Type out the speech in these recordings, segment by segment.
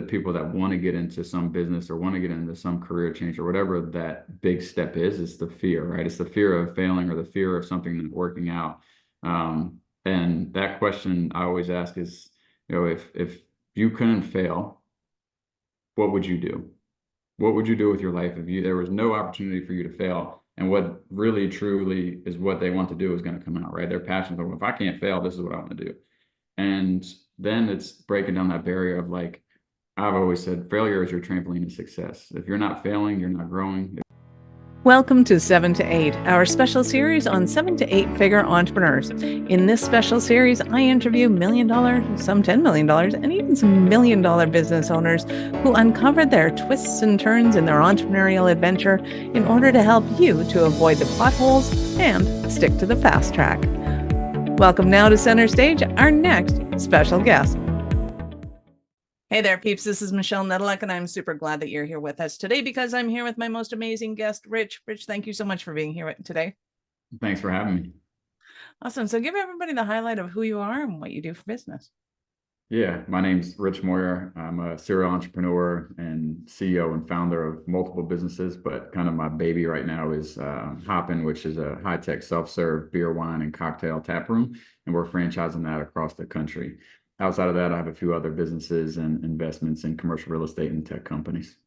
people that want to get into some business or want to get into some career change or whatever that big step is the fear, right? It's the fear of failing or the fear of something not working out. And that question I always ask is, if you couldn't fail, what would you do? What would you do with your life if there was no opportunity for you to fail? And what really truly is what they want to do is going to come out, right? Their passion. If I can't fail, this is what I want to do. And then it's breaking down that barrier of like, I've always said, failure is your trampoline to success. If you're not failing, you're not growing. Welcome to 7 to 8, our special series on 7 to 8 figure entrepreneurs. In this special series, I interview $1 million, some $10 million, and even some $1 million business owners who uncovered their twists and turns in their entrepreneurial adventure in order to help you to avoid the potholes and stick to the fast track. Welcome now to center stage, our next special guest. Hey there, peeps. This is Michelle Nedelec, and I'm super glad that you're here with us today because I'm here with my most amazing guest, Rich. Rich, thank you so much for being here today. Thanks for having me. Awesome. So give everybody the highlight of who you are and what you do for business. Yeah, my name's Rich Moyer. I'm a serial entrepreneur and CEO and founder of multiple businesses, but kind of my baby right now is Hoppin, which is a high-tech self-serve beer, wine, and cocktail tap room, and we're franchising that across the country. Outside of that, I have a few other businesses and investments in commercial real estate and tech companies.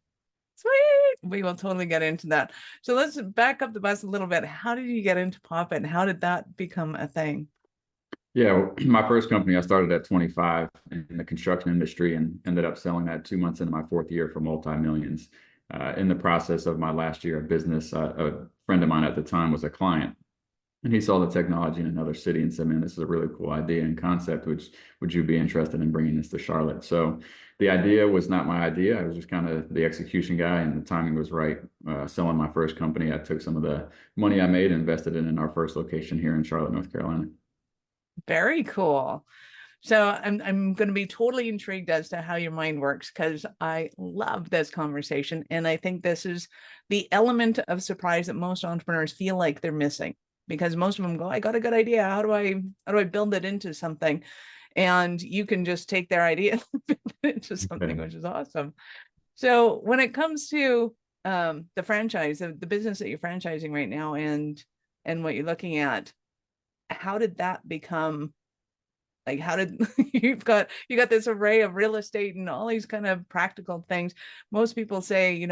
Sweet. We will totally get into that. So let's back up the bus a little bit. How did you get into Poppin? How did that become a thing? Yeah, well, my first company, I started at 25 in the construction industry and ended up selling that 2 months into my fourth year for multi-millions. In the process of my last year of business, a friend of mine at the time was a client. And he saw the technology in another city and said, man, this is a really cool idea and concept, which would you be interested in bringing this to Charlotte? So the idea was not my idea. I was just kind of the execution guy, and the timing was right. Selling my first company, I took some of the money I made and invested it in our first location here in Charlotte, North Carolina. Very cool. So I'm going to be totally intrigued as to how your mind works because I love this conversation. And I think this is the element of surprise that most entrepreneurs feel like they're missing. Because most of them go, I got a good idea. How do I build it into something? And you can just take their idea and build it into something, which is awesome. So when it comes to the franchise, the business that you're franchising right now and what you're looking at, how did that become like, how did you got this array of real estate and all these kind of practical things? Most people say,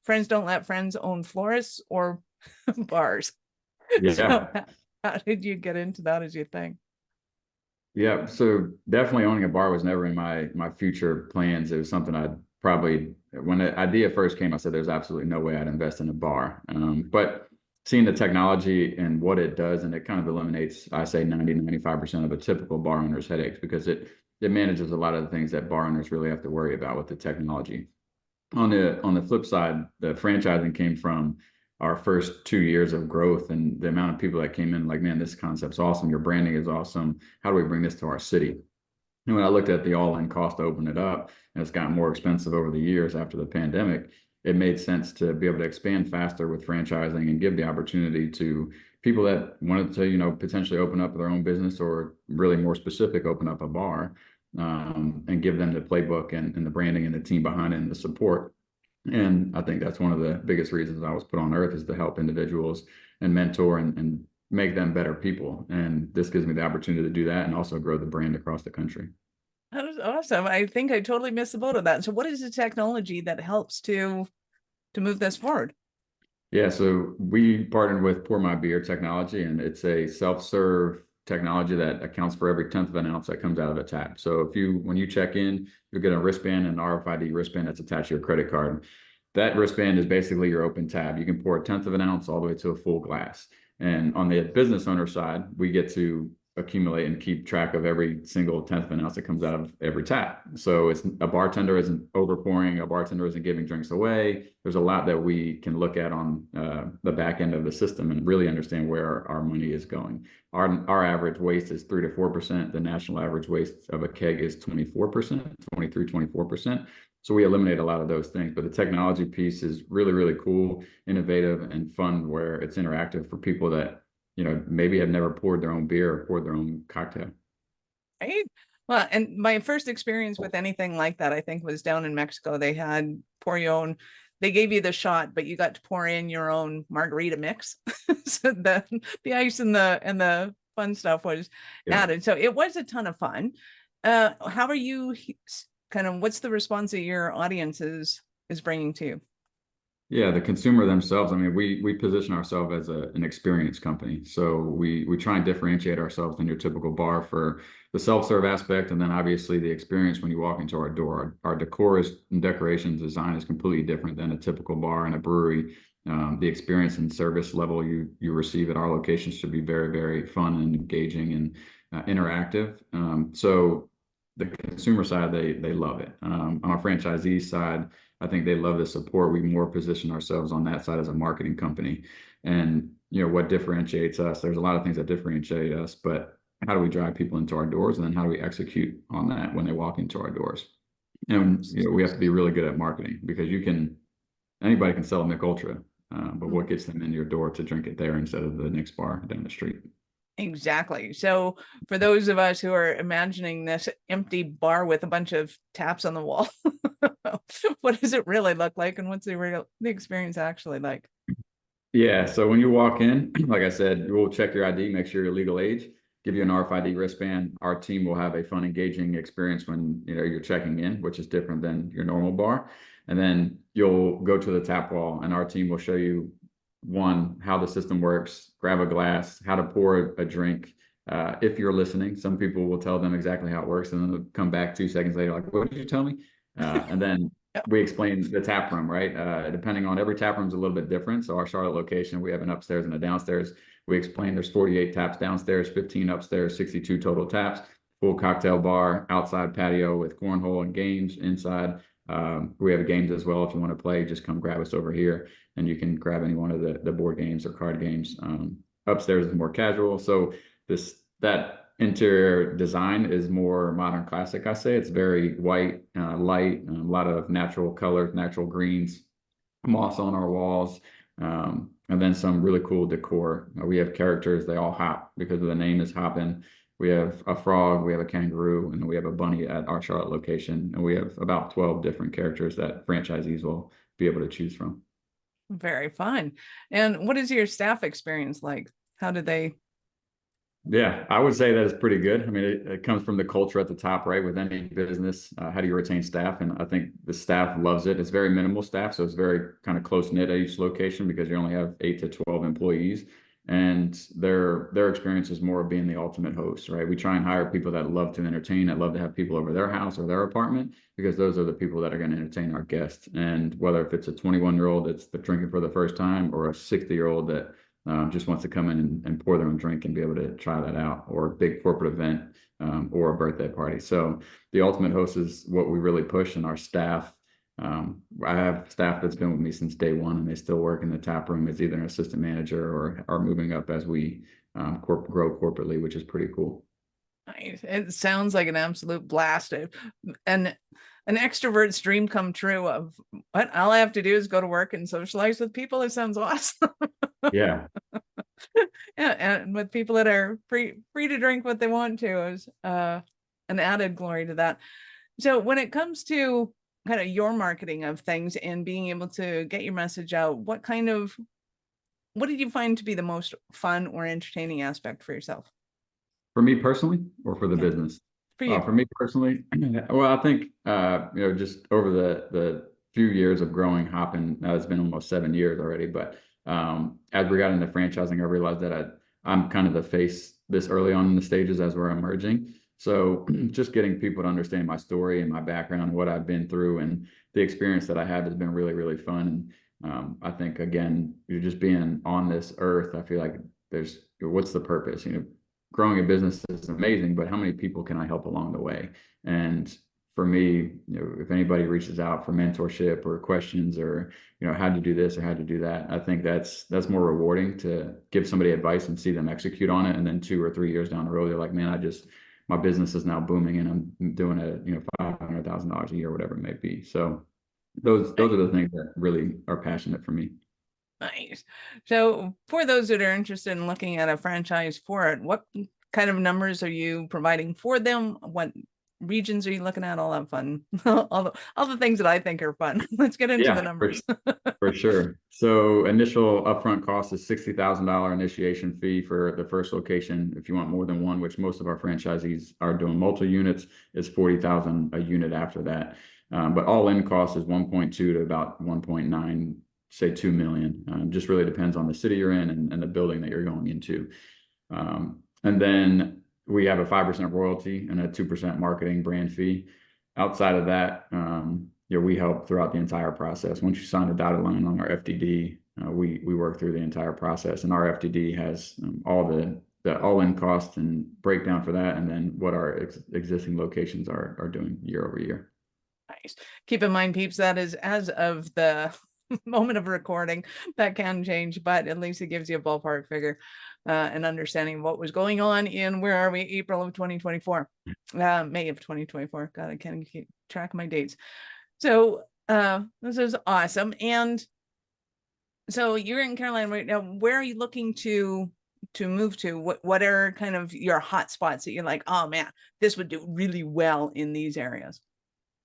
friends don't let friends own florists or bars. Yeah. So how did you get into that as your thing? Yeah. So definitely owning a bar was never in my future plans. It was something I'd probably, when the idea first came, I said, there's absolutely no way I'd invest in a bar. But seeing the technology and what it does, and it kind of eliminates, I say 95% of a typical bar owner's headaches because it manages a lot of the things that bar owners really have to worry about with the technology. On the flip side, the franchising came from our first 2 years of growth and the amount of people that came in like, man, this concept's awesome. Your branding is awesome. How do we bring this to our city? And when I looked at the all-in cost to open it up, and it's gotten more expensive over the years after the pandemic, it made sense to be able to expand faster with franchising and give the opportunity to people that wanted to, potentially open up their own business or really more specific, open up a bar, and give them the playbook and the branding and the team behind it and the support. And I think that's one of the biggest reasons I was put on earth is to help individuals and mentor and make them better people. And this gives me the opportunity to do that and also grow the brand across the country. That is awesome. I think I totally missed the boat of that. So what is the technology that helps to move this forward? Yeah, so we partnered with Pour My Beer technology, and it's a self-serve technology that accounts for every tenth of an ounce that comes out of the tap. So when you check in, you'll get a wristband, an RFID wristband that's attached to your credit card. That wristband is basically your open tab. You can pour a tenth of an ounce all the way to a full glass. And on the business owner side, we get to accumulate and keep track of every single tenth of an ounce that comes out of every tap. So a bartender isn't overpouring, a bartender isn't giving drinks away. There's a lot that we can look at on the back end of the system and really understand where our money is going. Our average waste is 3 to 4%. The national average waste of a keg is 24%, 23, 24%. So we eliminate a lot of those things, but the technology piece is really, really cool, innovative, and fun where it's interactive for people that maybe have never poured their own beer or poured their own cocktail. Right? Well, and my first experience with anything like that, I think, was down in Mexico. They had pour your own, they gave you the shot, but you got to pour in your own margarita mix. So the ice and the fun stuff was Yeah. added. So it was a ton of fun. How are you kind of, what's the response that your audience is bringing to you? Yeah, the consumer themselves. I mean, we position ourselves as an experience company. So we try and differentiate ourselves than your typical bar for the self-serve aspect, and then obviously the experience when you walk into our door. Our decor is and decoration design is completely different than a typical bar and a brewery. The experience and service level you receive at our locations should be very, very fun and engaging and interactive. So the consumer side, they love it. On our franchisee side, I think they love the support. We more position ourselves on that side as a marketing company. And what differentiates us, there's a lot of things that differentiate us, but how do we drive people into our doors, and then how do we execute on that when they walk into our doors? And we have to be really good at marketing, because anybody can sell a Mick Ultra, but what gets them in your door to drink it there instead of the next bar down the street? Exactly. So for those of us who are imagining this empty bar with a bunch of taps on the wall, what does it really look like, and what's the experience actually like? Yeah, so when you walk in, like I said, we'll check your ID, make sure you're legal age, give you an RFID wristband. Our team will have a fun, engaging experience when you're checking in, which is different than your normal bar. And then you'll go to the tap wall, and our team will show you, one, how the system works, grab a glass, how to pour a drink. If you're listening, some people will tell them exactly how it works, and then they'll come back 2 seconds later, like, "What did you tell me?" And then Yep. we explain the tap room, right? Depending on, every tap room is a little bit different. So our Charlotte location, we have an upstairs and a downstairs. We explain there's 48 taps downstairs, 15 upstairs, 62 total taps, full cocktail bar, outside patio with cornhole and games inside. We have games as well. If you want to play, just come grab us over here, and you can grab any one of the board games or card games. Upstairs is more casual. So that interior design is more modern classic, I say. It's very white, light, a lot of natural colors, natural greens, moss on our walls, and then some really cool decor. We have characters, they all hop because of the name is Hoppin. We have a frog, we have a kangaroo, and we have a bunny at our Charlotte location. And we have about 12 different characters that franchisees will be able to choose from. Very fun. And what is your staff experience like? How did they? Yeah, I would say that is pretty good. I mean, it comes from the culture at the top, right? With any business, how do you retain staff? And I think the staff loves it. It's very minimal staff, so it's very kind of close knit at each location, because you only have 8 to 12 employees, and their experience is more of being the ultimate host, right? We try and hire people that love to entertain, that love to have people over their house or their apartment, because those are the people that are going to entertain our guests. And whether if it's a 21-year-old that's drinking for the first time, or a 60-year-old that just wants to come in and pour their own drink and be able to try that out, or a big corporate event, or a birthday party. So the ultimate host is what we really push. In our staff, I have staff that's been with me since day one, and they still work in the tap room as either an assistant manager or are moving up as we grow corporately, which is pretty cool. Nice. It sounds like an absolute blast. And an extrovert's dream come true of what all I have to do is go to work and socialize with people. It sounds awesome. Yeah. Yeah, and with people that are free to drink what they want to is an added glory to that. So when it comes to kind of your marketing of things and being able to get your message out, what did you find to be the most fun or entertaining aspect for yourself? For me personally, or for the Yeah, business? for you. For me personally, well, I think just over the few years of growing Hoppin, it's been almost 7 years already. But as we got into franchising, I realized that I'm kind of the face this early on in the stages as we're emerging. So just getting people to understand my story and my background, what I've been through, and the experience that I have has been really, really fun. And I think, again, you're just being on this earth. I feel like what's the purpose? Growing a business is amazing, but how many people can I help along the way? And for me, if anybody reaches out for mentorship or questions, or how'd you do this or how'd you do that, I think that's more rewarding, to give somebody advice and see them execute on it, and then 2 or 3 years down the road, they're like, man, my business is now booming, and I'm doing $500,000 a year, whatever it may be. So those are the things that really are passionate for me. Nice. So for those that are interested in looking at a franchise for it, what kind of numbers are you providing for them? What regions are you looking at? All that fun, all the things that I think are fun. Let's get into the Yeah, numbers. for sure. So initial upfront cost is $60,000 initiation fee for the first location. If you want more than one, which most of our franchisees are doing multi units, is 40,000 a unit after that. But all in cost is 1.2 to about 1.9, say 2 million. Just really depends on the city you're in and the building that you're going into. And then we have a 5% royalty and a 2% marketing brand fee. Outside of that, we help throughout the entire process. Once you sign the dotted line on our FDD, we work through the entire process, and our FDD has all the all-in cost and breakdown for that, and then what our existing locations are doing year over year. Nice. Keep in mind, peeps, that is as of the moment of recording. That can change, but at least it gives you a ballpark figure and understanding what was going on in, where are we, April of 2024, May of 2024. God, I can't keep track of my dates. So this is awesome. And so you're in Carolina right now. Where are you looking to move to? What are kind of your hot spots that you're like, oh man, this would do really well in these areas?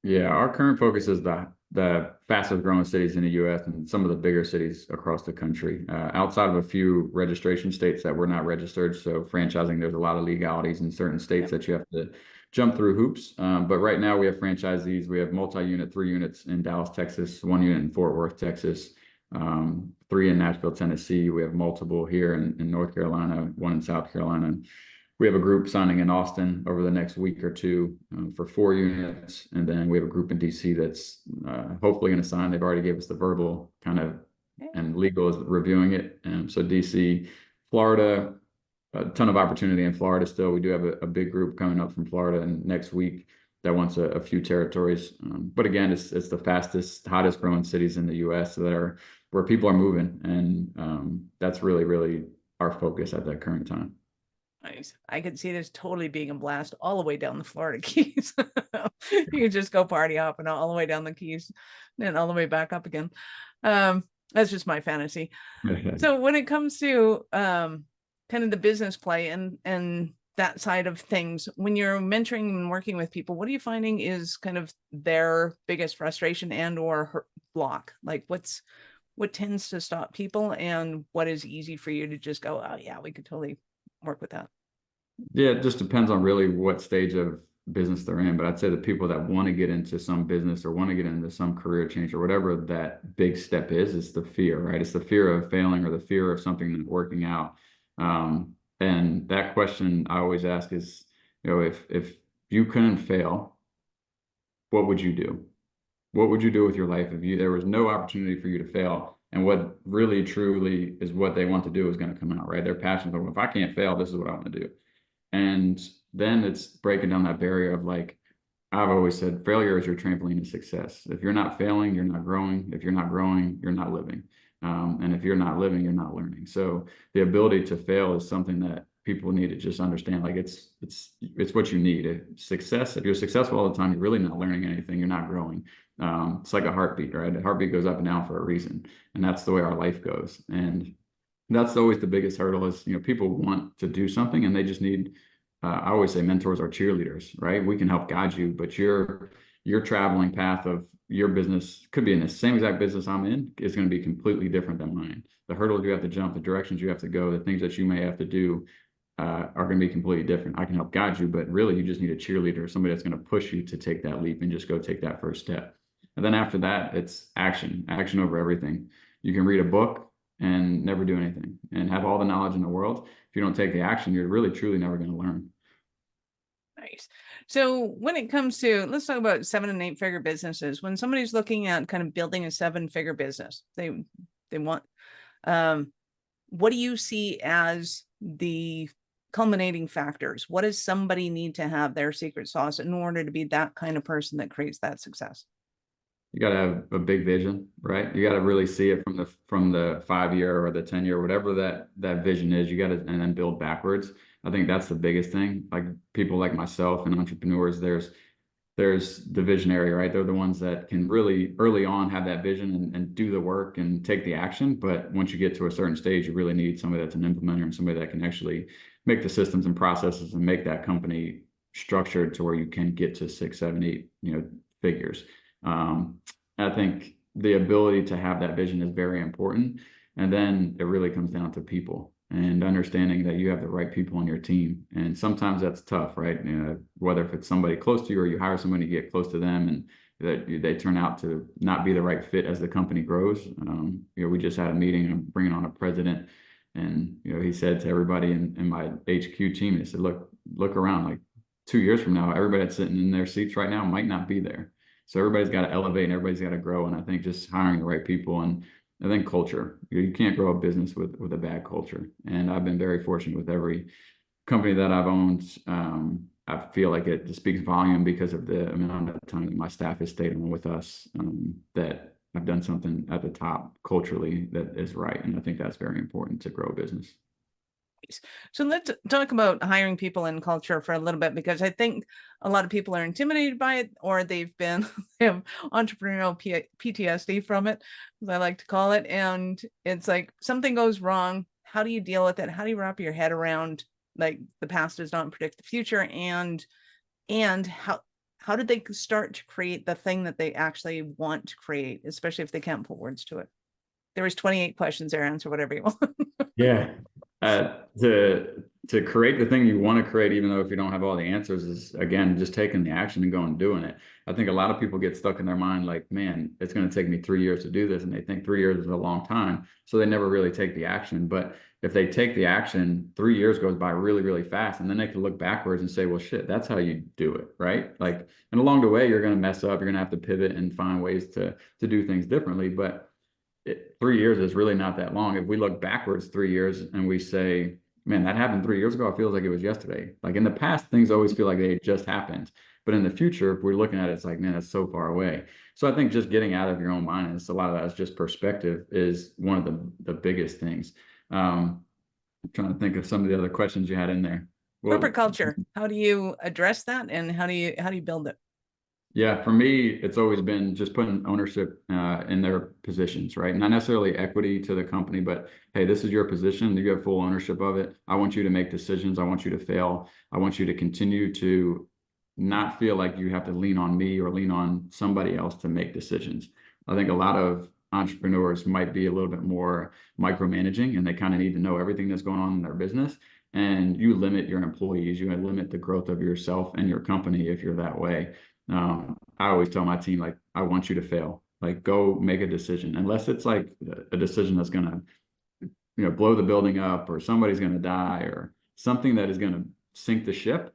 Yeah, our current focus is the fastest growing cities in the U.S. and some of the bigger cities across the country. Outside of a few registration states that we're not registered, so franchising, there's a lot of legalities in certain states that you have to jump through hoops. But right now we have franchisees. We have multi-unit, 3 units in Dallas, Texas, 1 unit in Fort Worth, Texas, 3 in Nashville, Tennessee. We have multiple here in North Carolina, 1 in South Carolina. We have a group signing in Austin over the next week or two for 4 units. And then we have a group in DC that's hopefully going to sign. They've already gave us the verbal kind of, and legal is reviewing it. So DC, Florida, a ton of opportunity in Florida still. We do have a big group coming up from Florida and next week that wants a few territories. But again, it's the fastest, hottest growing cities in the US that are where people are moving. And that's really, really our focus at that current time. Nice. I could see this totally being a blast all the way down the Florida Keys. You could just go party hopping all the way down the Keys and all the way back up again. That's just my fantasy. So when it comes to kind of the business play and that side of things, when you're mentoring and working with people, what are you finding is kind of their biggest frustration and or block? Like what tends to stop people, and what is easy for you to just go, oh yeah, we could totally work with that? Yeah, it just depends on really what stage of business they're in. But I'd say the people that want to get into some business or want to get into some career change or whatever that big step is the fear, right? It's the fear of failing or the fear of something not working out. And that question I always ask is, if you couldn't fail, what would you do? What would you do with your life if there was no opportunity for you to fail? And what really truly is what they want to do is going to come out, right? Their passion. If I can't fail, this is what I want to do. And then it's breaking down that barrier of, like, I've always said, failure is your trampoline to success. If you're not failing, you're not growing. If you're not growing, you're not living. And if you're not living, you're not learning. So the ability to fail is something that people need to just understand. Like it's what you need. If you're successful all the time, you're really not learning anything. You're not growing. It's like a heartbeat, right? A heartbeat goes up and down for a reason. And that's the way our life goes. And that's always the biggest hurdle is, people want to do something and they just need, I always say mentors are cheerleaders, right? We can help guide you, but your traveling path of your business could be in the same exact business I'm in is going to be completely different than mine. The hurdles you have to jump, the directions you have to go, the things that you may have to do are going to be completely different. I can help guide you, but really you just need a cheerleader, somebody that's going to push you to take that leap and just go take that first step. And then after that, it's action over everything. You can read a book and never do anything and have all the knowledge in the world. If you don't take the action, you're really, truly never going to learn. Nice. So when it comes to, let's talk about 7 and 8 figure businesses. When somebody's looking at kind of building a 7-figure business, they want, what do you see as the culminating factors? What does somebody need to have their secret sauce in order to be that kind of person that creates that success? You got to have a big vision, right? You got to really see it from the 5-year or the 10-year, whatever that vision is. You got to, and then build backwards. I think that's the biggest thing. Like people like myself and entrepreneurs, there's the visionary, right? They're the ones that can really early on have that vision and do the work and take the action. But once you get to a certain stage, you really need somebody that's an implementer and somebody that can actually make the systems and processes and make that company structured to where you can get to 6, 7, 8, figures. I think the ability to have that vision is very important. And then it really comes down to people and understanding that you have the right people on your team. And sometimes that's tough, right? Whether if it's somebody close to you or you hire somebody to get close to them and that they turn out to not be the right fit as the company grows. We just had a meeting and I'm bringing on a president, and he said to everybody in my HQ team, he said, look around, like 2 years from now, everybody that's sitting in their seats right now might not be there. So everybody's got to elevate and everybody's got to grow. And I think just hiring the right people, and I think culture, you can't grow a business with a bad culture. And I've been very fortunate with every company that I've owned. I feel like it just speaks volume because of the amount of time that my staff has stayed on with us, that I've done something at the top culturally that is right. And I think that's very important to grow a business. So let's talk about hiring people and culture for a little bit, because I think a lot of people are intimidated by it, or they have entrepreneurial PTSD from it, as I like to call it. And it's like something goes wrong. How do you deal with it? How do you wrap your head around, like, the past does not predict the future, and how did they start to create the thing that they actually want to create, especially if they can't put words to it? There was 28 questions there. Answer whatever you want. Yeah. To create the thing you want to create, even though if you don't have all the answers, is again just taking the action and going and doing it. I think a lot of people get stuck in their mind like, man, it's going to take me 3 years to do this, and they think 3 years is a long time, so they never really take the action. But if they take the action, 3 years goes by really, really fast, and then they can look backwards and say, well, shit, that's how you do it, right? Like, and along the way, you're going to mess up, you're going to have to pivot and find ways to do things differently. But 3 years is really not that long. If we look backwards 3 years and we say, man, that happened 3 years ago, it feels like it was yesterday. Like in the past, things always feel like they just happened. But in the future, if we're looking at it, it's like, man, that's so far away. So I think just getting out of your own mind, and a lot of that is just perspective, is one of the biggest things. I'm trying to think of some of the other questions you had in there. Corporate culture. How do you address that, and how do you build it? Yeah, for me, it's always been just putting ownership in their positions, right? Not necessarily equity to the company, but hey, this is your position. You have full ownership of it. I want you to make decisions. I want you to fail. I want you to continue to not feel like you have to lean on me or lean on somebody else to make decisions. I think a lot of entrepreneurs might be a little bit more micromanaging, and they kind of need to know everything that's going on in their business. And you limit your employees, you limit the growth of yourself and your company if you're that way. I always tell my team, like, I want you to fail. Like, go make a decision, unless it's like a decision that's going to, blow the building up, or somebody's going to die, or something that is going to sink the ship.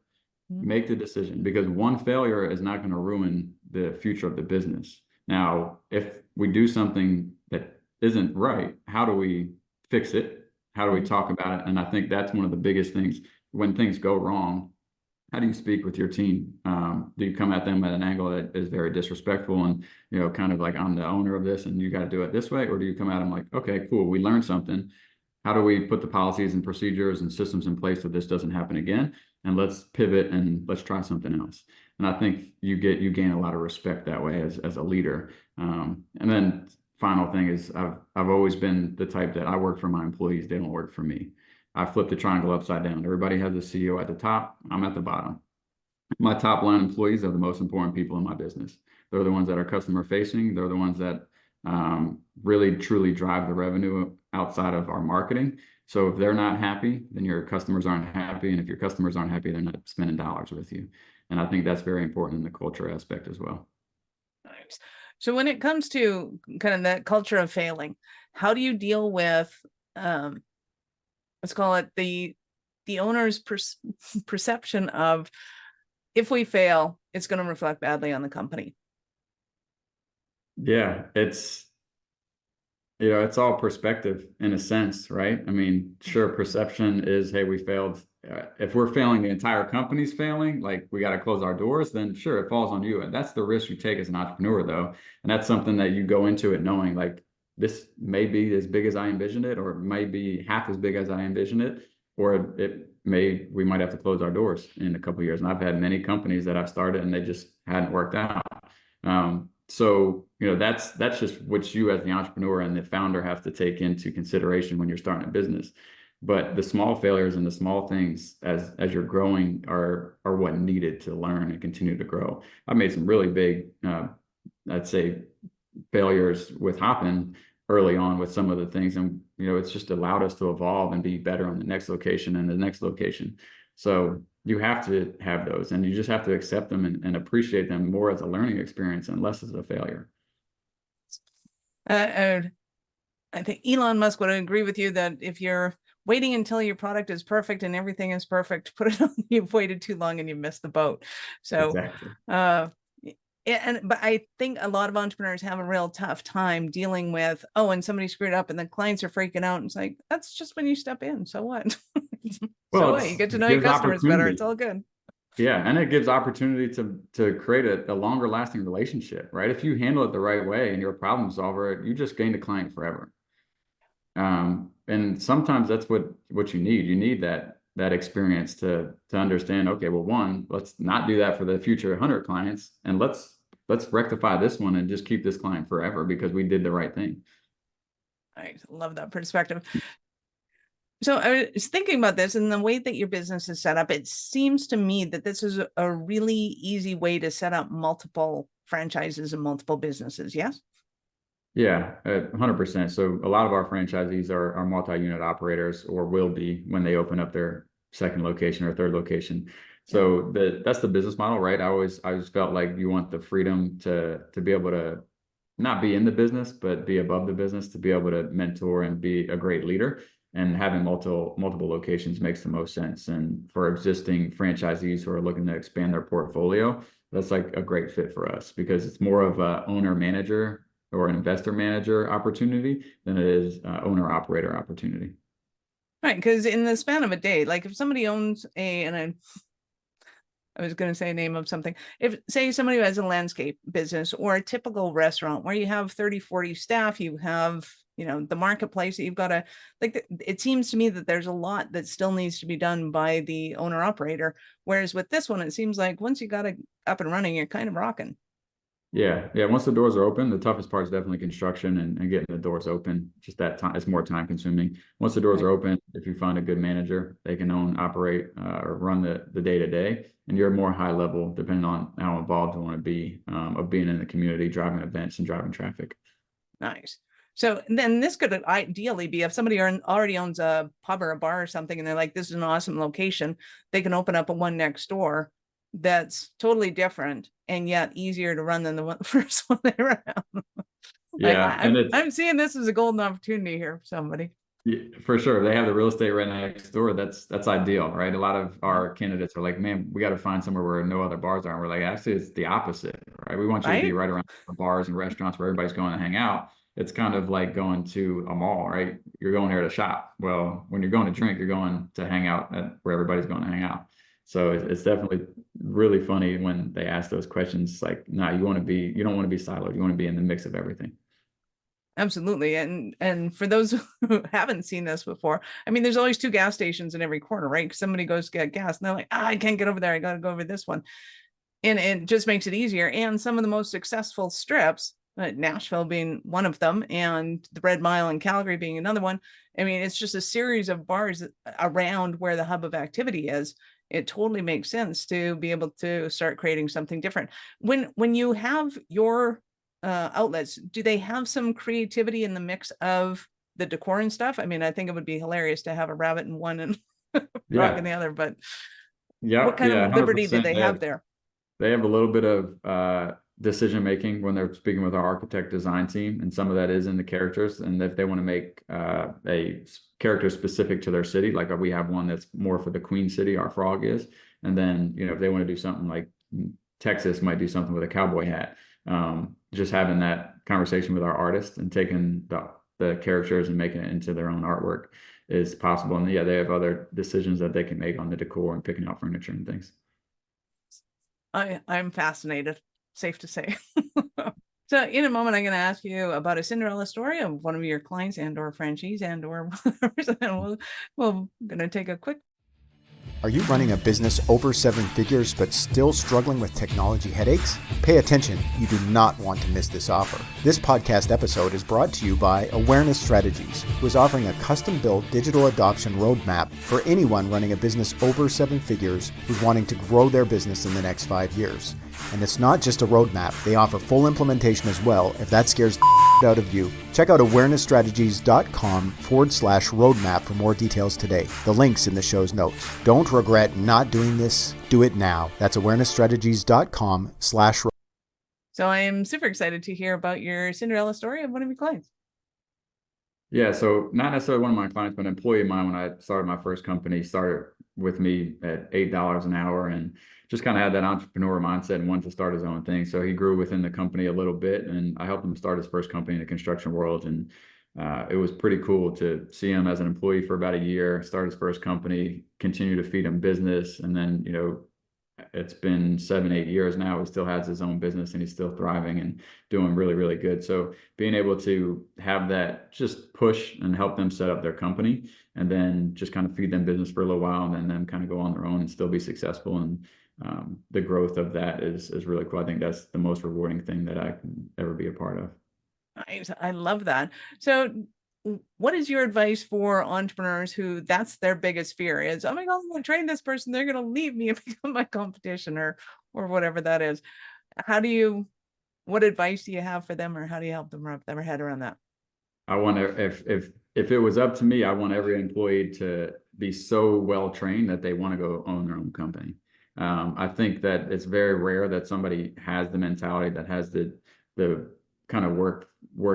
Make the decision, because one failure is not going to ruin the future of the business. Now, if we do something that isn't right, how do we fix it? How do we talk about it? And I think that's one of the biggest things. When things go wrong, how do you speak with your team? Do you come at them at an angle that is very disrespectful and, kind of like, I'm the owner of this and you got to do it this way? Or do you come at them like, okay, cool, we learned something. How do we put the policies and procedures and systems in place so this doesn't happen again? And let's pivot and let's try something else. And I think you gain a lot of respect that way as a leader. And then final thing is, I've always been the type that I work for my employees. They don't work for me. I flip the triangle upside down. Everybody has a CEO at the top. I'm at the bottom. My top line employees are the most important people in my business. They're the ones that are customer facing. They're the ones that really truly drive the revenue outside of our marketing. So if they're not happy, then your customers aren't happy. And if your customers aren't happy, they're not spending dollars with you. And I think that's very important in the culture aspect as well. Nice. So when it comes to kind of that culture of failing, how do you deal with, let's call it the owner's perception of, if we fail, it's going to reflect badly on the company? Yeah, it's all perspective in a sense, right? I mean, sure, perception is, hey, we failed. If we're failing, the entire company's failing, like, we got to close our doors, then sure, it falls on you. And that's the risk you take as an entrepreneur, though. And that's something that you go into it knowing, like, this may be as big as I envisioned it, or it may be half as big as I envisioned it, or we might have to close our doors in a couple of years. And I've had many companies that I've started and they just hadn't worked out. So, that's just what you as the entrepreneur and the founder have to take into consideration when you're starting a business. But the small failures and the small things as you're growing are what needed to learn and continue to grow. I've made some really big, I'd say, failures with Hoppin early on with some of the things, and it's just allowed us to evolve and be better on the next location and the next location. So you have to have those, and you just have to accept them and appreciate them more as a learning experience and less as a failure. I think Elon Musk would agree with you that if you're waiting until your product is perfect and everything is perfect, put it on, you've waited too long and you missed the boat. So, Exactly. But I think a lot of entrepreneurs have a real tough time dealing with, oh, and somebody screwed up and the clients are freaking out. And it's like, that's just when you step in. So what? Well, So what? You get to it know your gives customers better. It's opportunity. all good. Yeah, and it gives opportunity to create a longer lasting relationship, right? If you handle it the right way and you're a problem solver, you just gain a client forever. And sometimes that's what you need. You need that experience to understand, okay, well, one, let's not do that for the future 100 clients, and let's rectify this one and just keep this client forever because we did the right thing. I love that perspective. So I was thinking about this and the way that your business is set up, it seems to me that this is a really easy way to set up multiple franchises and multiple businesses. Yes? Yeah, 100%. So a lot of our franchisees are multi-unit operators or will be when they open up their second location or third location. So that's the business model, right? I always felt like you want the freedom to be able to not be in the business, but be above the business, to be able to mentor and be a great leader. And having multiple locations makes the most sense. And for existing franchisees who are looking to expand their portfolio, that's like a great fit for us because it's more of a owner manager or an investor manager opportunity than it is owner operator opportunity. Right. Because in the span of a day, like if somebody owns and I was going to say a name of something. If say somebody who has a landscape business or a typical restaurant where you have 30, 40 staff, you have, the marketplace that you've got to like, it seems to me that there's a lot that still needs to be done by the owner operator. Whereas with this one, it seems like once you got it up and running, you're kind of rocking. Yeah. Once the doors are open, the toughest part is definitely construction and getting the doors open. Just that time, it's more time consuming. Once the doors Right. are open, if you find a good manager, they can operate, or run the day to day, and you're more high level, depending on how involved you want to be, of being in the community, driving events and driving traffic. Nice. So then this could ideally be if somebody already owns a pub or a bar or something, and they're like, this is an awesome location, they can open up a one next door that's totally different and yet easier to run than the first one they ran. Yeah, and I'm seeing this as a golden opportunity here for somebody. yeah, for sure. They have the real estate right next door. That's ideal, right? A lot of our candidates are like, man, we got to find somewhere where no other bars are. And we're like, actually, it's the opposite, right? We want you to be Right? right around the bars and restaurants where everybody's going to hang out. It's kind of like going to a mall, right? You're going here to shop. Well, when you're going to drink, you're going to hang out at where everybody's going to hang out. So it's definitely really funny when they ask those questions. Like, nah, you don't want to be siloed. You want to be in the mix of everything. Absolutely. And for those who haven't seen this before, I mean, there's always two gas stations in every corner, right? Because somebody goes to get gas and they're like, I can't get over there. I got to go over this one. And it just makes it easier. And some of the most successful strips, Nashville being one of them, and the Red Mile in Calgary being another one. I mean, it's just a series of bars around where the hub of activity is. It totally makes sense to be able to start creating something different. When you have your outlets, do they have some creativity in the mix of the decor and stuff? I mean, I think it would be hilarious to have a rabbit in one and frog in Yeah. the other, but what Yeah. kind Yeah. of liberty do 100%. they have there? They have a little bit of decision making when they're speaking with our architect design team, and some of that is in the characters. And if they want to make a character specific to their city, like we have one that's more for the Queen City, our frog is, and then if they want to do something like Texas might do something with a cowboy hat. Just having that conversation with our artist and taking the characters and making it into their own artwork is possible. And yeah, they have other decisions that they can make on the decor and picking out furniture and things. I'm fascinated, safe to say. So in a moment, I'm going to ask you about a Cinderella story of one of your clients and or franchise and or we're going to take a quick Are you running a business over 7 figures but still struggling with technology headaches? Pay attention, you do not want to miss this offer. This podcast episode is brought to you by Awareness Strategies, who is offering a custom-built digital adoption roadmap for anyone running a business over 7 figures who's wanting to grow their business in the next 5 years. And it's not just a roadmap, they offer full implementation as well if that scares the out of you. Check out awarenessstrategies.com/roadmap for more details today. The link's in the show's notes. Don't regret not doing this. Do it now. That's awarenessstrategies.com/roadmap. So I am super excited to hear about your Cinderella story of one of your clients. Yeah, so not necessarily one of my clients, but an employee of mine when I started my first company started with me at $8 an hour and just kind of had that entrepreneur mindset and wanted to start his own thing. So he grew within the company a little bit, and I helped him start his first company in the construction world. And it was pretty cool to see him as an employee for about a year, start his first company, continue to feed him business. And then, it's been 7-8 years now. He still has his own business and he's still thriving and doing really, really good. So being able to have that just push and help them set up their company and then just kind of feed them business for a little while and then them kind of go on their own and still be successful. And the growth of that is really cool. I think that's the most rewarding thing that I can ever be a part of. Nice. I love that. So what is your advice for entrepreneurs who that's their biggest fear is, oh my God, I'm going to train this person, they're going to leave me and become my competition or whatever that is. What advice do you have for them, or how do you help them wrap their head around that? I want to, if it was up to me, I want every employee to be so well trained that they want to go own their own company. I think that it's very rare that somebody has the mentality that has the kind of work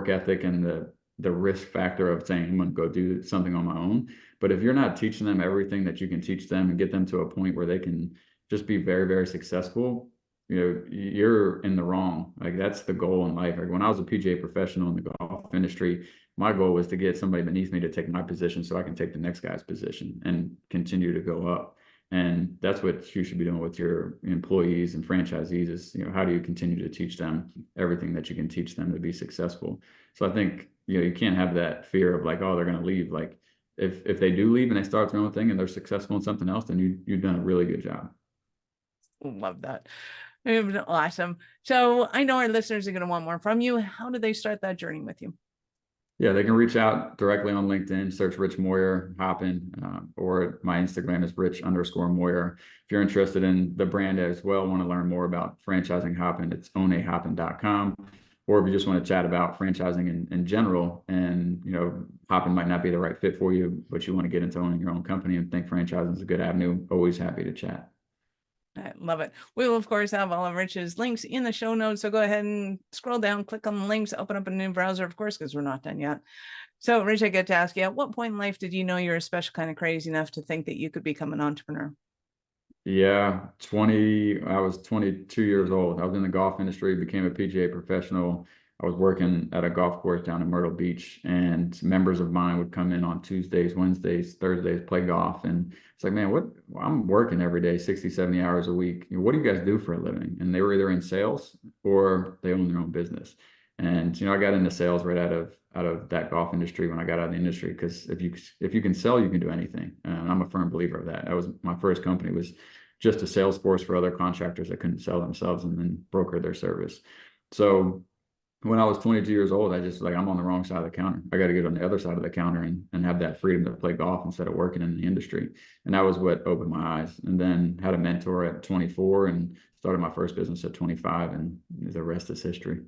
ethic and the risk factor of saying, I'm going to go do something on my own. But if you're not teaching them everything that you can teach them and get them to a point where they can just be very, very successful, you're in the wrong. Like that's the goal in life. Like when I was a PGA professional in the golf industry, my goal was to get somebody beneath me to take my position so I can take the next guy's position and continue to go up. And that's what you should be doing with your employees and franchisees is, how do you continue to teach them everything that you can teach them to be successful? So I think, you can't have that fear of like, oh, they're going to leave. Like if they do leave and they start their own thing and they're successful in something else, then you've done a really good job. Love that. Awesome. So I know our listeners are going to want more from you. How do they start that journey with you? Yeah, they can reach out directly on LinkedIn, search Rich Moyer, Hoppin, or my Instagram is Rich_Moyer. If you're interested in the brand as well, want to learn more about franchising Hoppin, it's ownahoppin.com. Or if you just want to chat about franchising in general and, Hoppin might not be the right fit for you, but you want to get into owning your own company and think franchising is a good avenue, always happy to chat. I love it. We will, of course, have all of Rich's links in the show notes. So go ahead and scroll down, click on the links, open up a new browser, of course, because we're not done yet. So, Rich, I get to ask you, at what point in life did you know you were a special kind of crazy enough to think that you could become an entrepreneur? Yeah, I was 22 years old. I was in the golf industry, became a PGA professional. I was working at a golf course down in Myrtle Beach, and members of mine would come in on Tuesdays, Wednesdays, Thursdays, play golf. And it's like, man, I'm working every day, 60, 70 hours a week. What do you guys do for a living? And they were either in sales or they own their own business. And, I got into sales right out of that golf industry when I got out of the industry, because if you can sell, you can do anything. And I'm a firm believer of that. That was my first company, was just a sales force for other contractors that couldn't sell themselves and then broker their service. So when I was 22 years old, I just I'm on the wrong side of the counter. I got to get on the other side of the counter and have that freedom to play golf instead of working in the industry. And that was what opened my eyes. And then had a mentor at 24 and started my first business at 25, and the rest is history.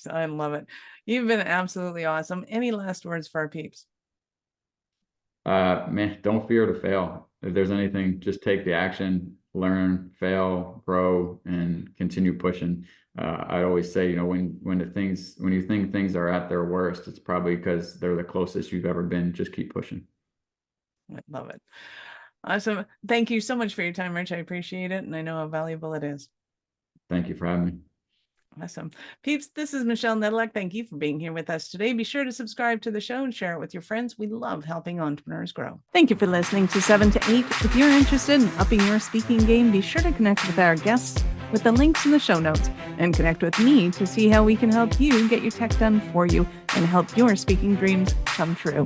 I love it. You've been absolutely awesome. Any last words for our peeps? Man, don't fear to fail. If there's anything, just take the action, learn, fail, grow, and continue pushing. I always say, when you think things are at their worst, it's probably because they're the closest you've ever been. Just keep pushing. I love it. Awesome. Thank you so much for your time, Rich. I appreciate it. And I know how valuable it is. Thank you for having me. Awesome. Peeps, this is Michelle Nedlock. Thank you for being here with us today. Be sure to subscribe to the show and share it with your friends. We love helping entrepreneurs grow. Thank you for listening to 7 to 8. If you're interested in upping your speaking game, be sure to connect with our guests with the links in the show notes and connect with me to see how we can help you get your tech done for you and help your speaking dreams come true.